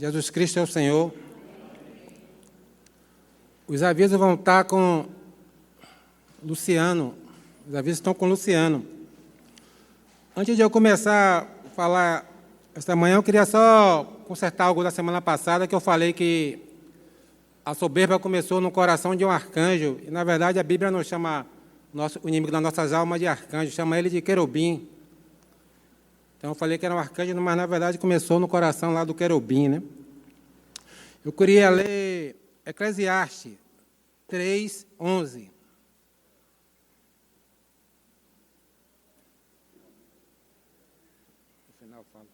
Jesus Cristo é o Senhor. Os avisos vão estar com Luciano. Os avisos estão com Luciano. Antes de eu começar a falar esta manhã, eu queria só consertar algo da semana passada, que eu falei que a soberba começou no coração de um arcanjo. E, na verdade, a Bíblia não chama o inimigo das nossas almas de arcanjo, chama ele de querubim. Então, eu falei que era um arcanjo, mas, na verdade, começou no coração lá do querubim, né? Eu queria ler Eclesiastes 3:11. No final eu falo.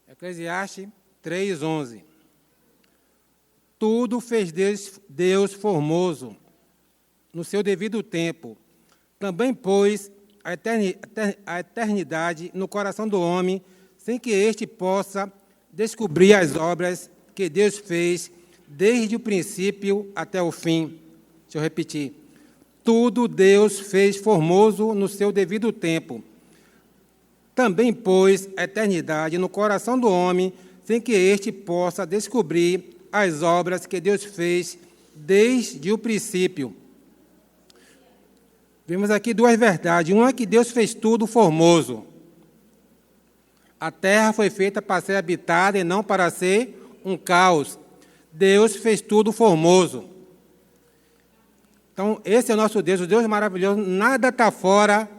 Eclesiastes 3:11. Tudo fez Deus formoso no seu devido tempo. Também pôs a eternidade no coração do homem, sem que este possa descobrir as obras que Deus fez desde o princípio até o fim. Deixa eu repetir. Tudo Deus fez formoso no seu devido tempo. Também pôs a eternidade no coração do homem, sem que este possa descobrir as obras que Deus fez desde o princípio. Vemos aqui duas verdades. Uma é que Deus fez tudo formoso. A terra foi feita para ser habitada e não para ser um caos. Deus fez tudo formoso. Então, esse é o nosso Deus, o Deus maravilhoso. Nada está fora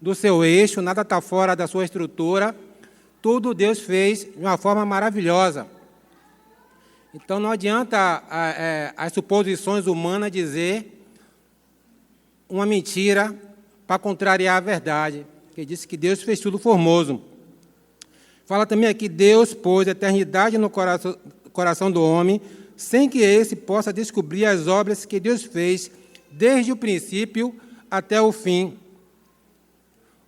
do seu eixo, nada está fora da sua estrutura. Tudo Deus fez de uma forma maravilhosa. Então, não adianta as suposições humanas dizer uma mentira para contrariar a verdade, que disse que Deus fez tudo formoso. Fala também aqui, Deus pôs a eternidade no coração do homem, sem que esse possa descobrir as obras que Deus fez desde o princípio até o fim.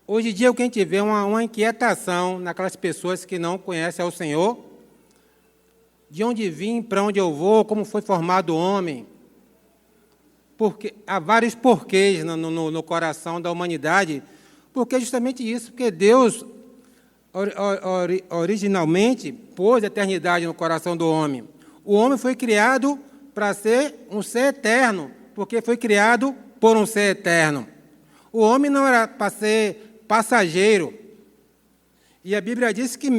Hoje em dia, o que a gente vê é uma inquietação naquelas pessoas que não conhecem ao Senhor. De onde vim, para onde eu vou, como foi formado o homem. Porque há vários porquês no coração da humanidade, porque é justamente isso, porque Deus originalmente pôs a eternidade no coração do homem. O homem foi criado para ser um ser eterno, porque foi criado por um ser eterno. O homem não era para ser passageiro. E a Bíblia diz que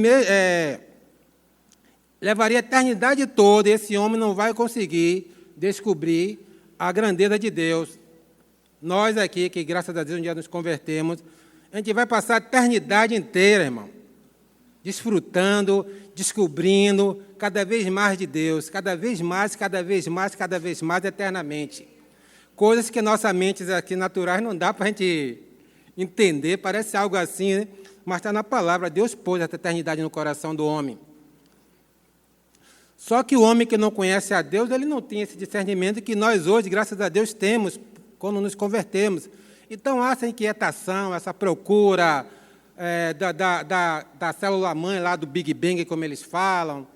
levaria a eternidade toda, e esse homem não vai conseguir descobrir a grandeza de Deus. Nós aqui, que graças a Deus um dia nos convertemos, a gente vai passar a eternidade inteira, irmão, desfrutando, descobrindo cada vez mais de Deus, cada vez mais, cada vez mais, cada vez mais, eternamente. Coisas que nossa mente aqui naturais não dá para a gente entender, parece algo assim, né? Mas está na palavra, Deus pôs essa eternidade no coração do homem. Só que o homem que não conhece a Deus, ele não tem esse discernimento que nós hoje, graças a Deus, temos quando nos convertemos. Então, há essa inquietação, essa procura da célula-mãe lá do Big Bang, como eles falam,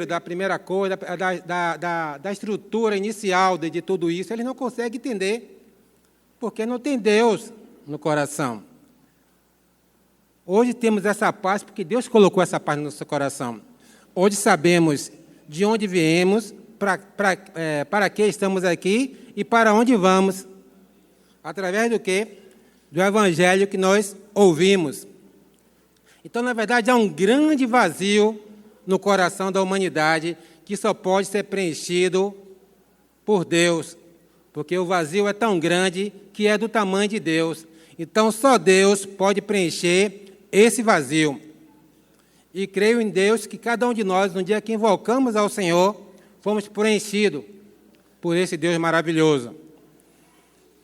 da primeira coisa, da estrutura inicial de tudo isso. Eles não conseguem entender, porque não tem Deus no coração. Hoje temos essa paz, porque Deus colocou essa paz no nosso coração. Hoje sabemos de onde viemos, para que estamos aqui e para onde vamos. Através do quê? Do Evangelho que nós ouvimos. Então, na verdade, há um grande vazio no coração da humanidade que só pode ser preenchido por Deus, porque o vazio é tão grande que é do tamanho de Deus. Então, só Deus pode preencher esse vazio. E creio em Deus que cada um de nós, no dia que invocamos ao Senhor, fomos preenchidos por esse Deus maravilhoso.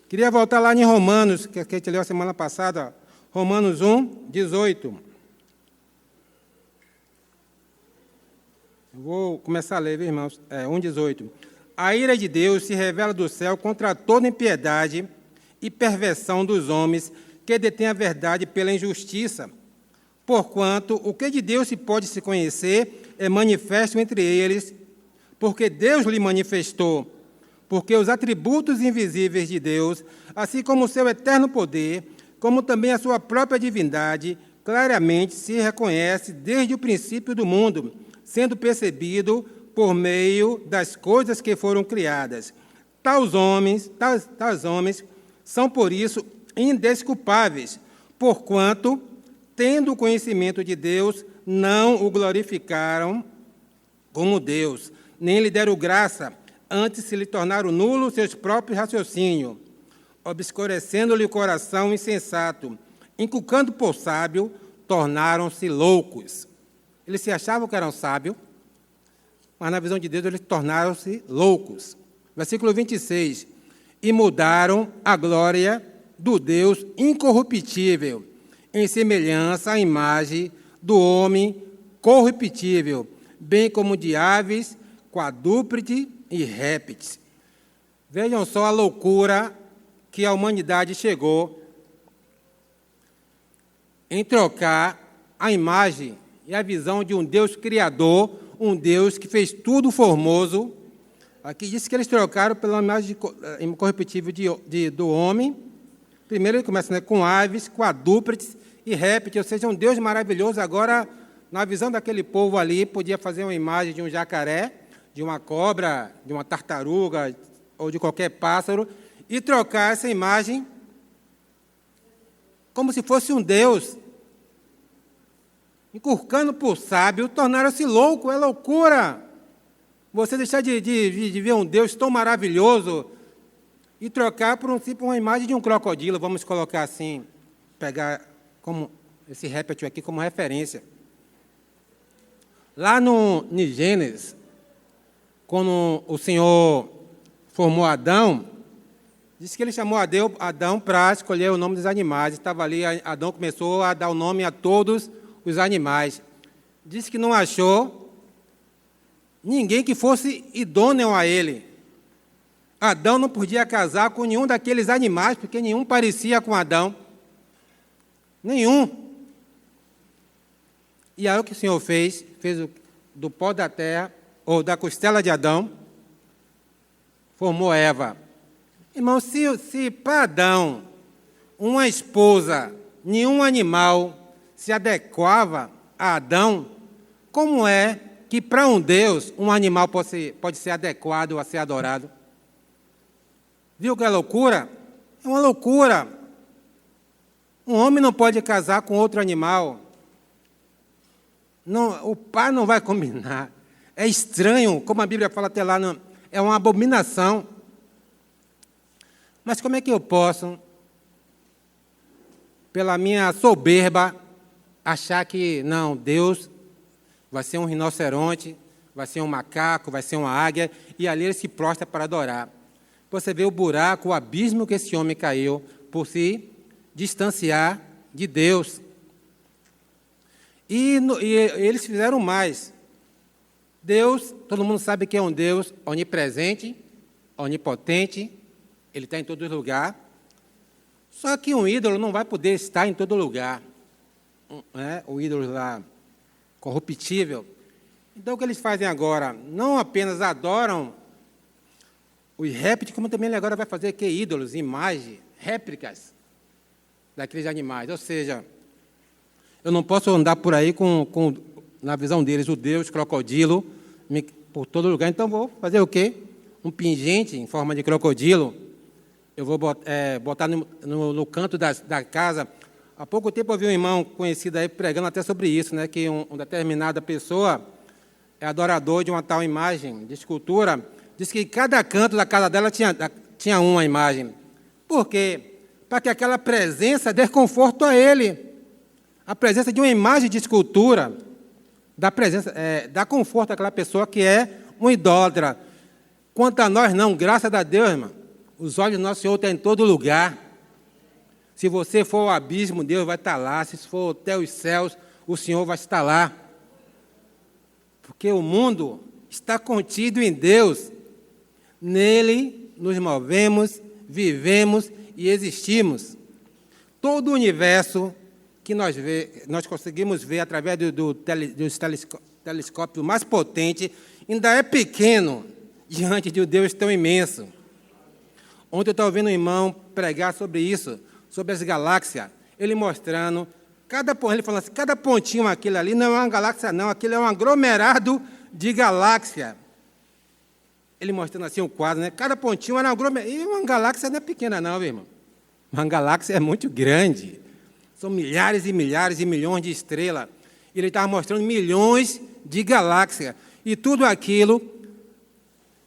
Queria voltar lá em Romanos, que a gente leu a semana passada, Romanos 1:18. Vou começar a ler, viu, irmãos? 1:18. A ira de Deus se revela do céu contra toda impiedade e perversão dos homens que detêm a verdade pela injustiça. Porquanto o que de Deus se pode se conhecer é manifesto entre eles, porque Deus lhe manifestou. Porque os atributos invisíveis de Deus, assim como o seu eterno poder, como também a sua própria divindade, claramente se reconhece desde o princípio do mundo, sendo percebido por meio das coisas que foram criadas. Tais homens são, por isso, indesculpáveis, porquanto, tendo o conhecimento de Deus, não o glorificaram como Deus, nem lhe deram graça, antes se lhe tornaram nulos seus próprios raciocínios, obscurecendo-lhe o coração insensato, inculcando por sábio, tornaram-se loucos. Eles se achavam que eram sábios, mas na visão de Deus eles tornaram-se loucos. Versículo 26. E mudaram a glória do Deus incorruptível, em semelhança à imagem do homem corruptível, bem como de aves, quadrúpedes e répteis. Vejam só a loucura que a humanidade chegou em trocar a imagem e a visão de um Deus criador, um Deus que fez tudo formoso. Aqui diz que eles trocaram pela imagem incorruptível do homem. Primeiro ele começa, né, com aves, quadrúpedes e répteis, ou seja, um Deus maravilhoso. Agora, na visão daquele povo ali, podia fazer uma imagem de um jacaré, de uma cobra, de uma tartaruga ou de qualquer pássaro, e trocar essa imagem como se fosse um Deus. Inculcando por sábio, tornaram-se louco, é loucura. Você deixar de ver um Deus tão maravilhoso e trocar por uma imagem de um crocodilo, vamos colocar assim, pegar como esse réptil aqui como referência. Lá no Gênesis, quando o Senhor formou Adão, disse que ele chamou Adão para escolher o nome dos animais. Estava ali, Adão começou a dar o nome a todos os animais. Disse que não achou ninguém que fosse idôneo a ele. Adão não podia casar com nenhum daqueles animais, porque nenhum parecia com Adão. Nenhum. E aí o que o Senhor fez do pó da terra, ou da costela de Adão, formou Eva. Irmão, se para Adão, uma esposa, nenhum animal se adequava a Adão, como é que para um Deus, um animal pode ser adequado a ser adorado? Viu que é loucura? É uma loucura. Um homem não pode casar com outro animal. Não, o par não vai combinar. É estranho, como a Bíblia fala até lá, é uma abominação. Mas como é que eu posso, pela minha soberba, achar que, não, Deus vai ser um rinoceronte, vai ser um macaco, vai ser uma águia, e ali ele se prostra para adorar. Você vê o buraco, o abismo que esse homem caiu por se distanciar de Deus. E eles fizeram mais. Deus, todo mundo sabe que é um Deus onipresente, onipotente, ele está em todo lugar. Só que um ídolo não vai poder estar em todo lugar. O ídolo lá, corruptível. Então, o que eles fazem agora? Não apenas adoram os répteis, como também ele agora vai fazer que ídolos, imagens, réplicas daqueles animais. Ou seja, eu não posso andar por aí na visão deles, o Deus crocodilo, por todo lugar. Então, vou fazer o quê? Um pingente em forma de crocodilo. Eu vou botar no canto da casa. Há pouco tempo eu vi um irmão conhecido aí pregando até sobre isso, né, que uma determinada pessoa é adorador de uma tal imagem de escultura. Diz que cada canto da casa dela tinha uma imagem. Por quê? Para que aquela presença dê conforto a ele. A presença de uma imagem de escultura dá conforto àquela pessoa que é um idólatra. Quanto a nós, não, graças a Deus, irmão, os olhos do nosso Senhor estão em todo lugar. Se você for ao abismo, Deus vai estar lá. Se for até os céus, o Senhor vai estar lá. Porque o mundo está contido em Deus. Nele nos movemos, vivemos e existimos. Todo o universo que nós conseguimos ver através dos telescópios mais potentes, ainda é pequeno diante de um Deus tão imenso. Ontem eu estava ouvindo um irmão pregar sobre isso, sobre as galáxias, ele mostrando Ele falou assim, cada pontinho aquilo ali não é uma galáxia, não, aquilo é um aglomerado de galáxia. Ele mostrando assim o quadro, né? Cada pontinho era um aglomerado. E uma galáxia não é pequena, não, meu irmão. Uma galáxia é muito grande. São milhares e milhares e milhões de estrelas. Ele estava mostrando milhões de galáxias. E tudo aquilo,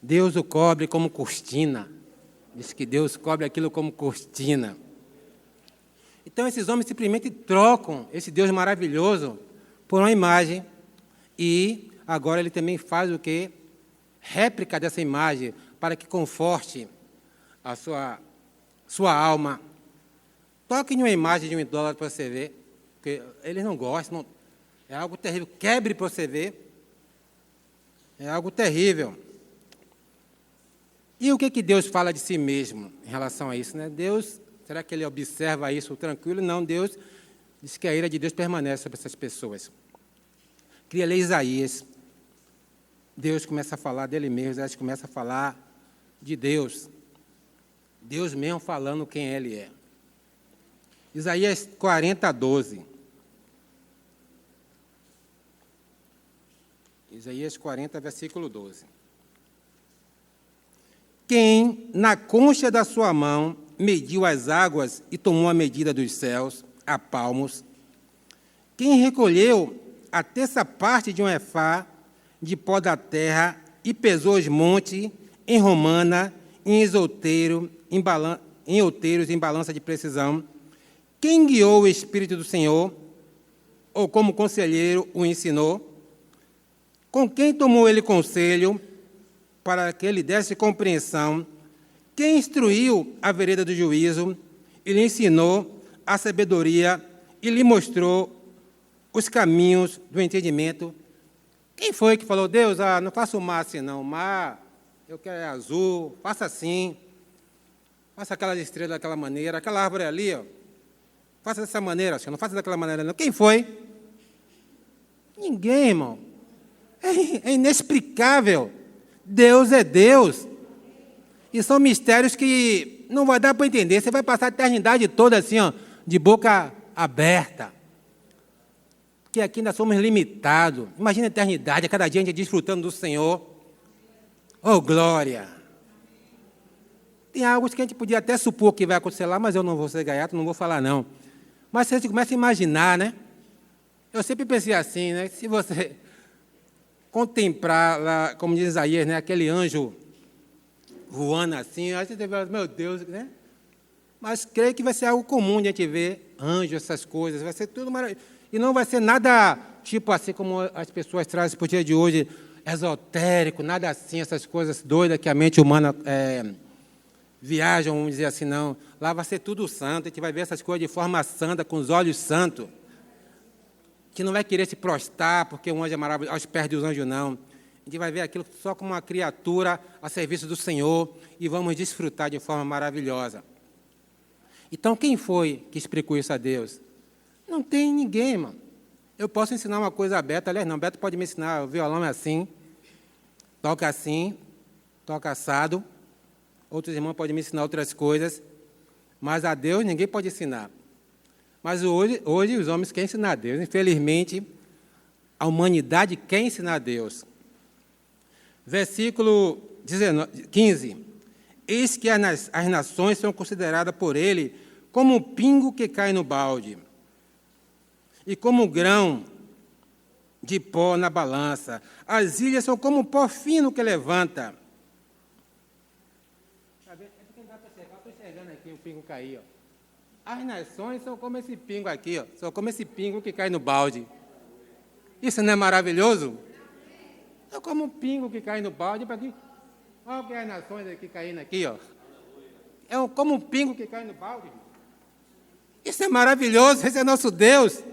Deus o cobre como cortina. Diz que Deus cobre aquilo como cortina. Então, esses homens simplesmente trocam esse Deus maravilhoso por uma imagem. E agora ele também faz o quê? Réplica dessa imagem para que conforte a sua alma. Toque em uma imagem de um idólatra para você ver, porque eles não gostam, é algo terrível. Quebre para você ver, é algo terrível. E o que Deus fala de si mesmo em relação a isso, né? Deus, será que ele observa isso tranquilo? Não, Deus diz que a ira de Deus permanece sobre essas pessoas. Queria ler Isaías. Deus começa a falar dele mesmo, Isaías começa a falar de Deus. Deus mesmo falando quem ele é. Isaías 40, 12. Isaías 40, versículo 12. Quem, na concha da sua mão, mediu as águas e tomou a medida dos céus, a palmos. Quem recolheu a terça parte de um efá de pó da terra e pesou os montes em romana, em outeiro, em outeiros, em balança de precisão. Quem guiou o Espírito do Senhor, ou como conselheiro o ensinou? Com quem tomou ele conselho, para que ele desse compreensão? Quem instruiu a vereda do juízo, e lhe ensinou a sabedoria, e lhe mostrou os caminhos do entendimento? Quem foi que falou, Deus, não faça o mar assim não, o mar, eu quero azul, faça assim, faça aquelas estrelas daquela maneira, aquela árvore ali, ó, faça dessa maneira, Senhor, não faça daquela maneira não. Quem foi? Ninguém, irmão. É inexplicável. Deus é Deus. E são mistérios que não vai dar para entender. Você vai passar a eternidade toda assim, ó, de boca aberta. Porque aqui ainda somos limitados. Imagina a eternidade, a cada dia a gente desfrutando do Senhor. Oh, glória! Tem algo que a gente podia até supor que vai acontecer lá, mas eu não vou ser gaiato, não vou falar não. Mas você começa a imaginar, né? Eu sempre pensei assim, né? Se você contemplar lá, como diz Isaías, né? Aquele anjo voando assim, aí você vai, meu Deus, né? Mas creio que vai ser algo comum de a gente ver anjos, essas coisas, vai ser tudo maravilhoso. E não vai ser nada tipo assim como as pessoas trazem para o dia de hoje, esotérico, nada assim, essas coisas doidas que a mente humana viajam, vamos dizer assim, não. Lá vai ser tudo santo, a gente vai ver essas coisas de forma santa, com os olhos santos. A gente não vai querer se prostrar porque um anjo é maravilhoso, aos pés dos anjos, não. A gente vai ver aquilo só como uma criatura a serviço do Senhor e vamos desfrutar de forma maravilhosa. Então, quem foi que explicou isso a Deus? Não tem ninguém, irmão. Eu posso ensinar uma coisa a Beto, aliás, não, Beto pode me ensinar, o violão é assim, toca assado. Outros irmãos podem me ensinar outras coisas, mas a Deus ninguém pode ensinar. Mas hoje os homens querem ensinar a Deus. Infelizmente, a humanidade quer ensinar a Deus. Versículo 15. Eis que as nações são consideradas por ele como o pingo que cai no balde, e como o grão de pó na balança. As ilhas são como o pó fino que levanta. Estou enxergando aqui o pingo cair. Ó. As nações são como esse pingo aqui, ó. São como esse pingo que cai no balde. Isso não é maravilhoso? É como um pingo que cai no balde. Olha que as nações aqui caindo aqui, ó. É como um pingo que cai no balde. Isso é maravilhoso, esse é nosso Deus.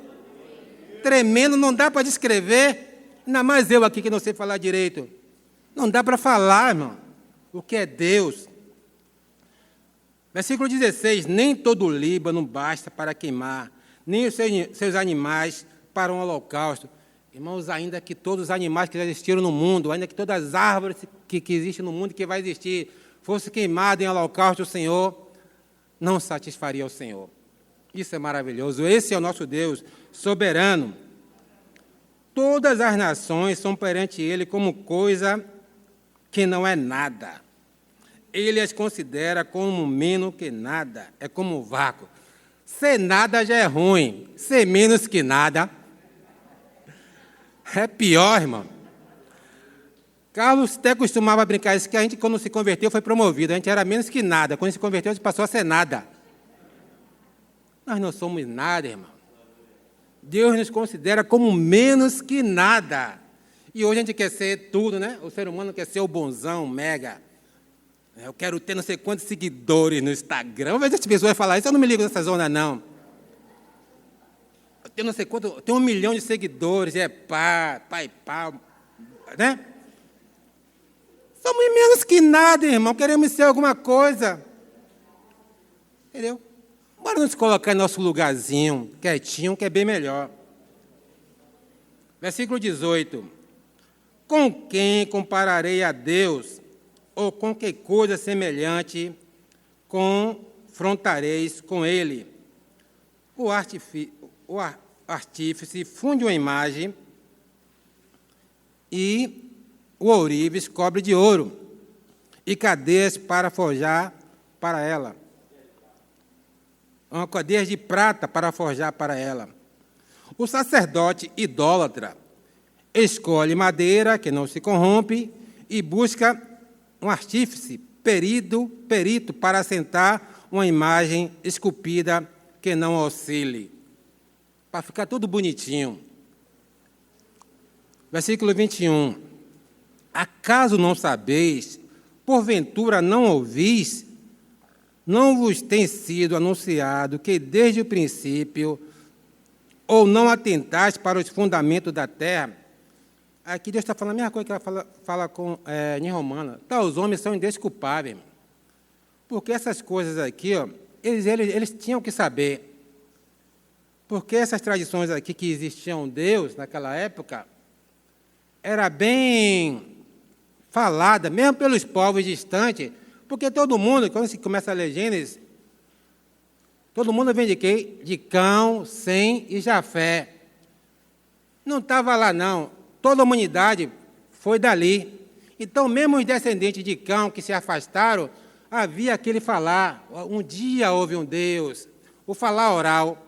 Tremendo, não dá para descrever. Ainda mais eu aqui que não sei falar direito. Não dá para falar, irmão, o que é Deus. Versículo 16. Nem todo o Líbano basta para queimar, nem os seus animais para um holocausto. Irmãos, ainda que todos os animais que já existiram no mundo, ainda que todas as árvores que existem no mundo, que vai existir, fosse queimado em holocausto, o Senhor não satisfaria o Senhor. Isso é maravilhoso. Esse é o nosso Deus soberano. Todas as nações são perante Ele como coisa que não é nada. Ele as considera como menos que nada. É como vácuo. Ser nada já é ruim. Ser menos que nada é pior, irmão. Carlos até costumava brincar isso, que a gente, quando se converteu, foi promovido. A gente era menos que nada. Quando se converteu, a gente passou a ser nada. Nós não somos nada, irmão. Deus nos considera como menos que nada. E hoje a gente quer ser tudo, né? O ser humano quer ser o bonzão, mega. Eu quero ter não sei quantos seguidores no Instagram. Às vezes as pessoas falam isso, eu não me ligo nessa zona, não. Eu tenho não sei quanto, eu tenho 1 milhão de seguidores, pá, né? Somos menos que nada, irmão. Queremos ser alguma coisa. Entendeu? Bora nos colocar em nosso lugarzinho, quietinho, que é bem melhor. Versículo 18. Com quem compararei a Deus? Ou com que coisa semelhante confrontareis com Ele? O artífice funde uma imagem e o ourives cobre de ouro e cadeias para forjar para ela. Uma cadeia de prata para forjar para ela. O sacerdote idólatra escolhe madeira que não se corrompe e busca um artífice perito para assentar uma imagem esculpida que não oscile, para ficar tudo bonitinho. Versículo 21. Acaso não sabeis, porventura não ouvis, não vos tem sido anunciado que desde o princípio, ou não atentais para os fundamentos da terra? Aqui Deus está falando a mesma coisa que ela fala em Romana. Tá, os homens são indesculpáveis, irmão. Porque essas coisas aqui, ó, eles tinham que saber. Porque essas tradições aqui que existiam Deus naquela época, era bem falada, mesmo pelos povos distantes, porque todo mundo, quando se começa a ler Gênesis, todo mundo vem de quê? De Cão, Sem e Jafé. Não estava lá, não. Toda a humanidade foi dali. Então, mesmo os descendentes de Cão que se afastaram, havia aquele falar. Um dia houve um Deus. O falar oral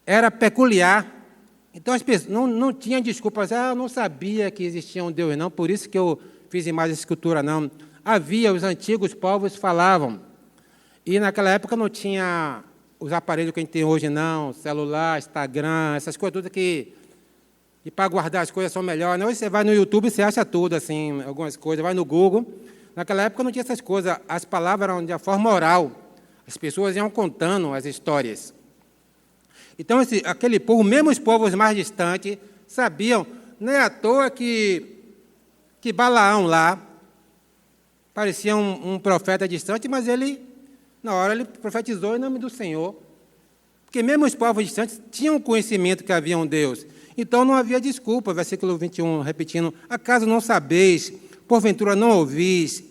era peculiar. Então, as pessoas não tinham desculpas. Eu não sabia que existia um Deus, não. Por isso que eu fiz imagem de escultura, não. Havia, os antigos povos falavam. E, naquela época, não tinha os aparelhos que a gente tem hoje, não. Celular, Instagram, essas coisas tudo que... E para guardar as coisas são melhores. Hoje você vai no YouTube e você acha tudo, assim, algumas coisas. Vai no Google. Naquela época não tinha essas coisas. As palavras eram de forma oral. As pessoas iam contando as histórias. Então, aquele povo, mesmo os povos mais distantes, sabiam. Não é à toa que Balaão lá parecia um profeta distante, mas ele, na hora, ele profetizou em nome do Senhor. Porque mesmo os povos distantes tinham conhecimento que havia um Deus. Então, não havia desculpa, versículo 21, repetindo, acaso não sabeis, porventura não ouvis,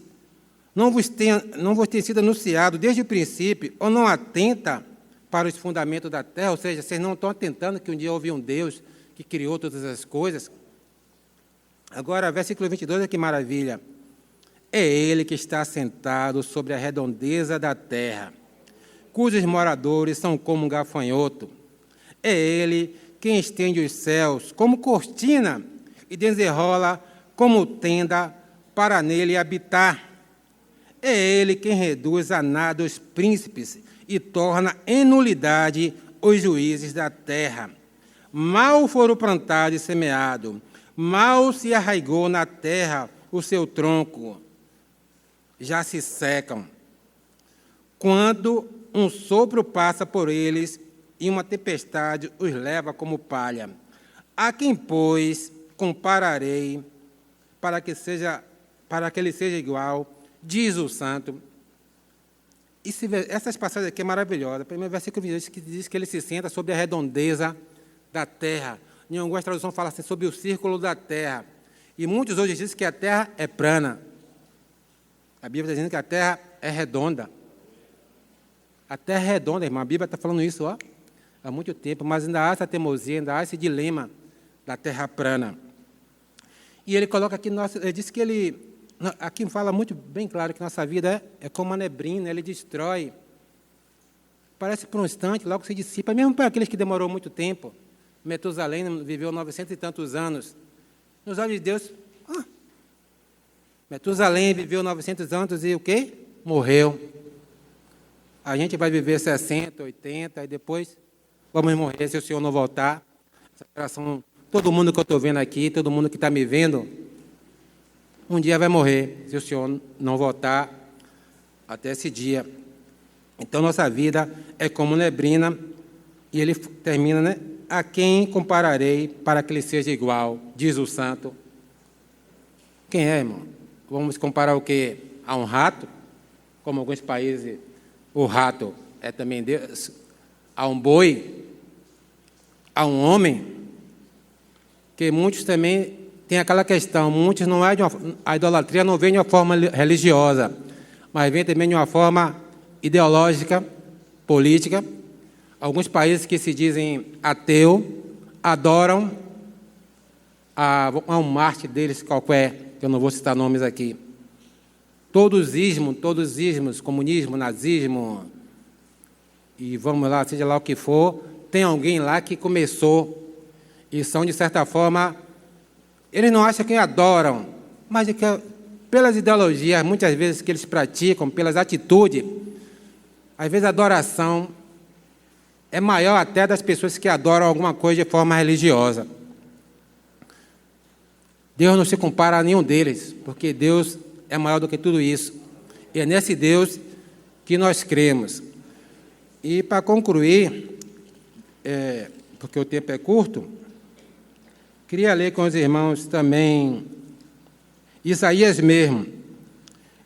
não vos tem sido anunciado desde o princípio, ou não atenta para os fundamentos da terra, ou seja, vocês não estão atentando que um dia houve um Deus que criou todas as coisas. Agora, versículo 22, olha que maravilha. É Ele que está assentado sobre a redondeza da terra, cujos moradores são como um gafanhoto. É Ele quem estende os céus como cortina e desenrola como tenda para nele habitar. É Ele quem reduz a nada os príncipes e torna em nulidade os juízes da terra. Mal foram plantados e semeados, mal se arraigou na terra o seu tronco, já se secam. Quando um sopro passa por eles, e uma tempestade os leva como palha. A quem, pois, compararei para que ele seja igual, diz o santo. Essas passagens aqui é maravilhosa. O primeiro versículo 22 que diz que ele se senta sobre a redondeza da terra. Em algumas traduções fala assim, sobre o círculo da terra. E muitos hoje dizem que a terra é plana. A Bíblia está dizendo que a terra é redonda. A terra é redonda, irmão. A Bíblia está falando isso, ó, há muito tempo, mas ainda há essa teimosia, ainda há esse dilema da terra plana. E ele coloca aqui, ele diz que aqui fala muito bem claro que nossa vida é como uma neblina, ele destrói. Parece por um instante, logo se dissipa, mesmo para aqueles que demorou muito tempo. Metusalém viveu 900 e tantos anos. Nos olhos de Deus, Metusalém viveu 900 anos e o quê? Morreu. A gente vai viver 60, 80 e depois vamos morrer se o Senhor não voltar. Essa geração, todo mundo que eu estou vendo aqui, todo mundo que está me vendo, um dia vai morrer se o Senhor não voltar até esse dia. Então, nossa vida é como neblina, e ele termina, né? A quem compararei para que ele seja igual, diz o santo. Quem é, irmão? Vamos comparar o quê? A um rato? Como alguns países, o rato é também Deus. A um boi? A um homem? Que muitos também têm aquela questão, muitos não é a idolatria não vem de uma forma religiosa, mas vem também de uma forma ideológica, política. Alguns países que se dizem ateu adoram a um mártir deles qualquer, que eu não vou citar nomes aqui. Todos os ismos, comunismo, nazismo, e vamos lá, seja lá o que for, tem alguém lá que começou, e são, de certa forma, eles não acham que adoram, mas que, pelas ideologias, muitas vezes, que eles praticam, pelas atitudes, às vezes a adoração é maior até das pessoas que adoram alguma coisa de forma religiosa. Deus não se compara a nenhum deles, porque Deus é maior do que tudo isso. E é nesse Deus que nós cremos. E, para concluir, porque o tempo é curto, queria ler com os irmãos também Isaías mesmo.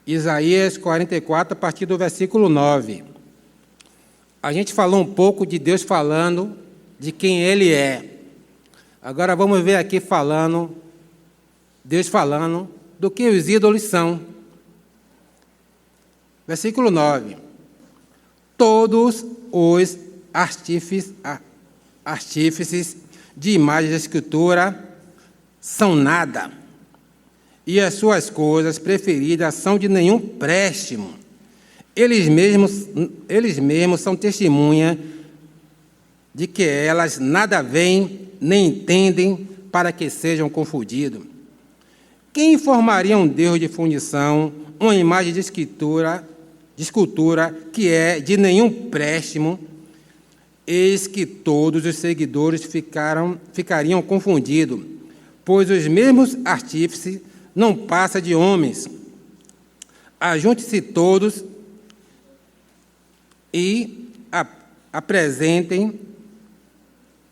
Isaías 44, a partir do versículo 9. A gente falou um pouco de Deus falando de quem Ele é. Agora vamos ver aqui Deus falando do que os ídolos são. Versículo 9. Todos os artífices de imagens da escultura são nada, e as suas coisas preferidas são de nenhum préstimo. Eles mesmos são testemunha de que elas nada veem nem entendem, para que sejam confundidos. Quem formaria um Deus de fundição, uma imagem de escultura que é de nenhum préstimo? Eis que todos os seguidores ficariam confundidos, pois os mesmos artífices não passam de homens. Ajunte-se todos e apresentem,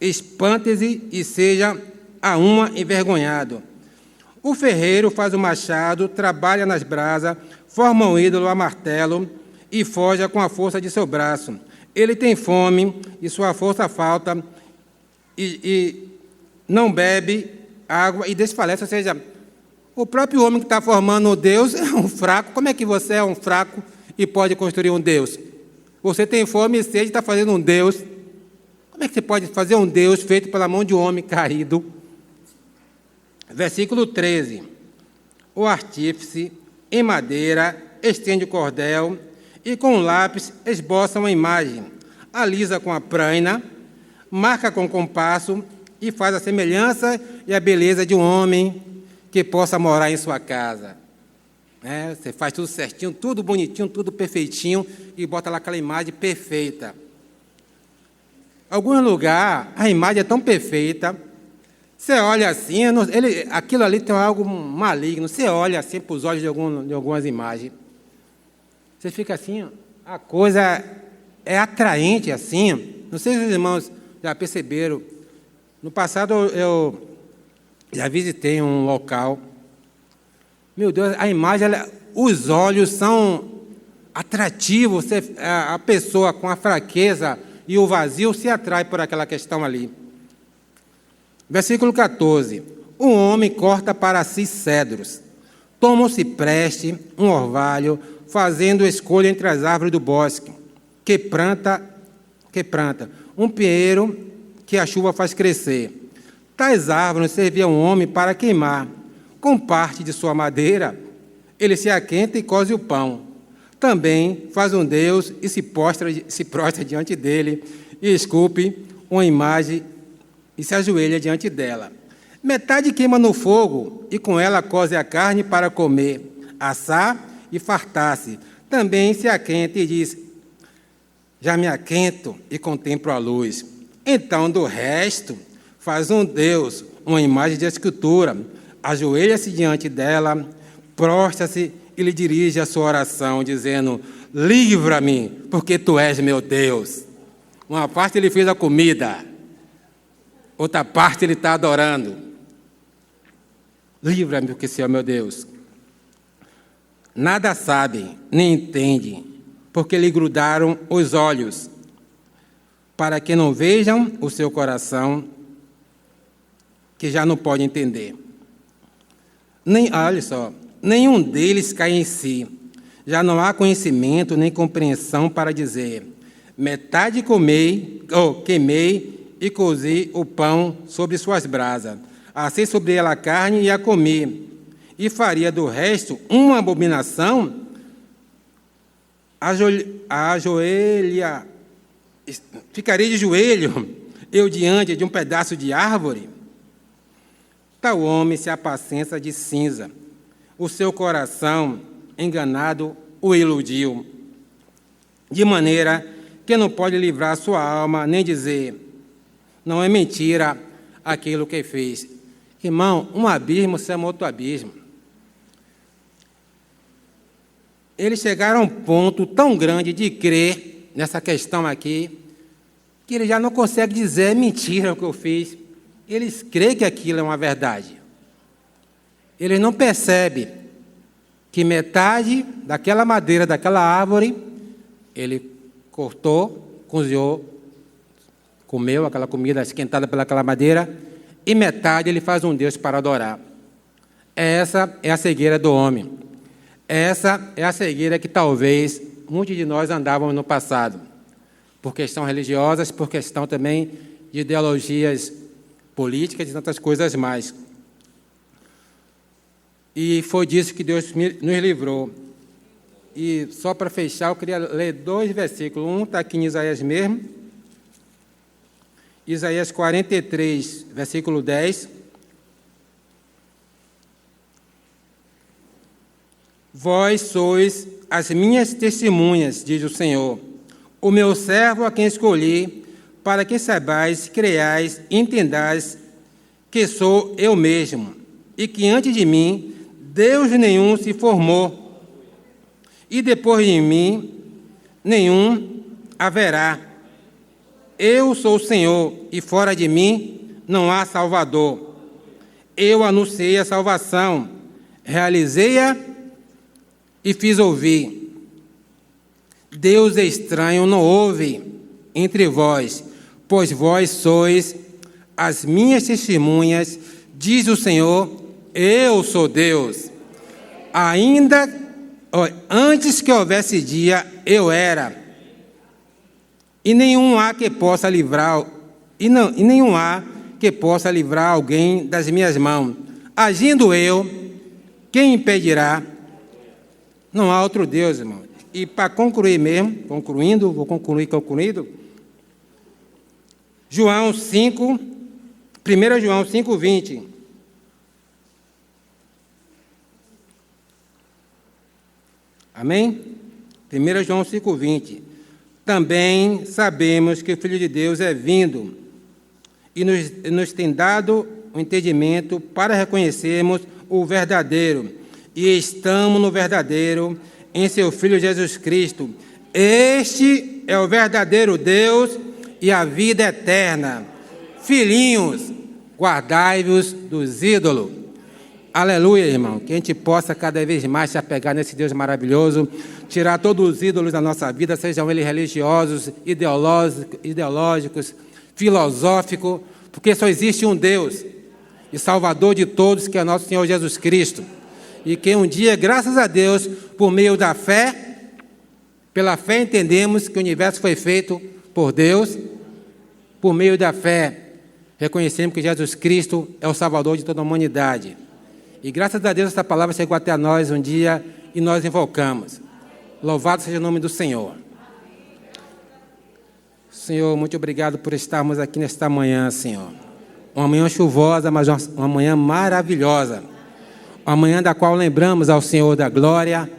espantem-se e seja a uma envergonhado. O ferreiro faz o machado, trabalha nas brasas, forma um ídolo a martelo e forja com a força de seu braço. Ele tem fome e sua força falta e não bebe água e desfalece. Ou seja, o próprio homem que está formando o Deus é um fraco. Como é que você é um fraco e pode construir um Deus? Você tem fome e sede e está fazendo um Deus. Como é que você pode fazer um Deus feito pela mão de um homem caído? Versículo 13. O artífice, em madeira, estende o cordel e com um lápis esboça uma imagem. Alisa com a praina, marca com compasso e faz a semelhança e a beleza de um homem que possa morar em sua casa. Você faz tudo certinho, tudo bonitinho, tudo perfeitinho e bota lá aquela imagem perfeita. Em algum lugar, a imagem é tão perfeita, você olha assim, aquilo ali tem algo maligno, você olha assim para os olhos de algumas imagens, você fica assim, a coisa é atraente assim. Não sei se os irmãos já perceberam, no passado eu já visitei um local, meu Deus, a imagem, os olhos são atrativos, a pessoa com a fraqueza e o vazio se atrai por aquela questão ali. Versículo 14. Um homem corta para si cedros, toma um cipreste, um orvalho, fazendo escolha entre as árvores do bosque. que planta, um pinheiro que a chuva faz crescer. Tais árvores serviam ao homem para queimar. Com parte de sua madeira, ele se aquenta e coze o pão. Também faz um Deus e se prostra diante dele, e esculpe uma imagem e se ajoelha diante dela. Metade queima no fogo, e com ela coze a carne para comer, assar e fartar-se. Também se aquenta e diz: já me aquento e contemplo a luz. Então, do resto, faz um Deus, uma imagem de escultura, ajoelha-se diante dela, prostra-se e lhe dirige a sua oração, dizendo: livra-me, porque tu és meu Deus. Uma parte ele fez a comida, outra parte ele está adorando. Livra-me, porque Senhor é meu Deus. Nada sabe, nem entende, porque lhe grudaram os olhos, para que não vejam o seu coração, que já não pode entender. Olha só, nenhum deles cai em si. Já não há conhecimento nem compreensão para dizer: metade queimei e cozi o pão sobre suas brasas, assei sobre ela a carne e a comi, e faria do resto uma abominação. Ficarei de joelho eu diante de um pedaço de árvore? Tal homem se apacenta de cinza, o seu coração enganado o iludiu, de maneira que não pode livrar sua alma, nem dizer: não é mentira aquilo que fez. Irmão, um abismo chama outro abismo. Eles chegaram a um ponto tão grande de crer nessa questão aqui, que ele já não consegue dizer: é mentira o que eu fiz. Eles creem que aquilo é uma verdade. Eles não percebem que metade daquela madeira, daquela árvore, ele cortou, cozinhou, comeu aquela comida esquentada pelaquela madeira, e metade ele faz um Deus para adorar. Essa é a cegueira do homem. Essa é a cegueira que talvez muitos de nós andávamos no passado, por questões religiosas, por questão também de ideologias políticas e tantas coisas mais. E foi disso que Deus nos livrou. E só para fechar, eu queria ler 2 versículos. Um está aqui em Isaías mesmo. Isaías 43, versículo 10. Vós sois as minhas testemunhas, diz o Senhor, o meu servo a quem escolhi, para que saibais, creiais e entendais que sou eu mesmo, e que antes de mim Deus nenhum se formou, e depois de mim nenhum haverá. Eu sou o Senhor, e fora de mim não há Salvador. Eu anunciei a salvação, realizei-a e fiz ouvir. Deus estranho não houve entre vós, pois vós sois as minhas testemunhas, diz o Senhor, eu sou Deus. Ainda antes que houvesse dia, eu era. E nenhum há que possa livrar, nenhum há que possa livrar alguém das minhas mãos. Agindo eu, quem impedirá? Não há outro Deus, irmão. E para concluir mesmo, concluindo, João 5, 1 João 5, 20. Amém? 1 João 5, 20. Também sabemos que o Filho de Deus é vindo e nos tem dado o entendimento para reconhecermos o verdadeiro. E estamos no verdadeiro, em seu Filho Jesus Cristo. Este é o verdadeiro Deus e a vida eterna. Filhinhos, guardai-vos dos ídolos. Aleluia, irmão. Que a gente possa cada vez mais se apegar nesse Deus maravilhoso, tirar todos os ídolos da nossa vida, sejam eles religiosos, ideológicos, filosóficos, porque só existe um Deus e Salvador de todos, que é nosso Senhor Jesus Cristo. E que um dia, graças a Deus, por meio da fé, Pela fé entendemos que o universo foi feito por Deus. Por meio da fé, reconhecemos que Jesus Cristo é o Salvador de toda a humanidade. E graças a Deus essa palavra chegou até nós um dia e nós invocamos. Louvado seja o nome do Senhor. Senhor, muito obrigado por estarmos aqui nesta manhã, Senhor. Uma manhã chuvosa, mas uma manhã maravilhosa. Uma manhã da qual lembramos ao Senhor da glória.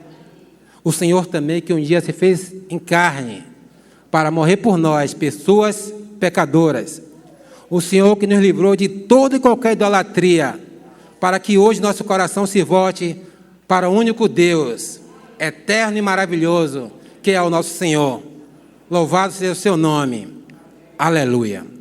O Senhor também que um dia se fez em carne para morrer por nós, pessoas pecadoras. O Senhor que nos livrou de toda e qualquer idolatria, para que hoje nosso coração se volte para o único Deus, eterno e maravilhoso, que é o nosso Senhor. Louvado seja o seu nome. Aleluia.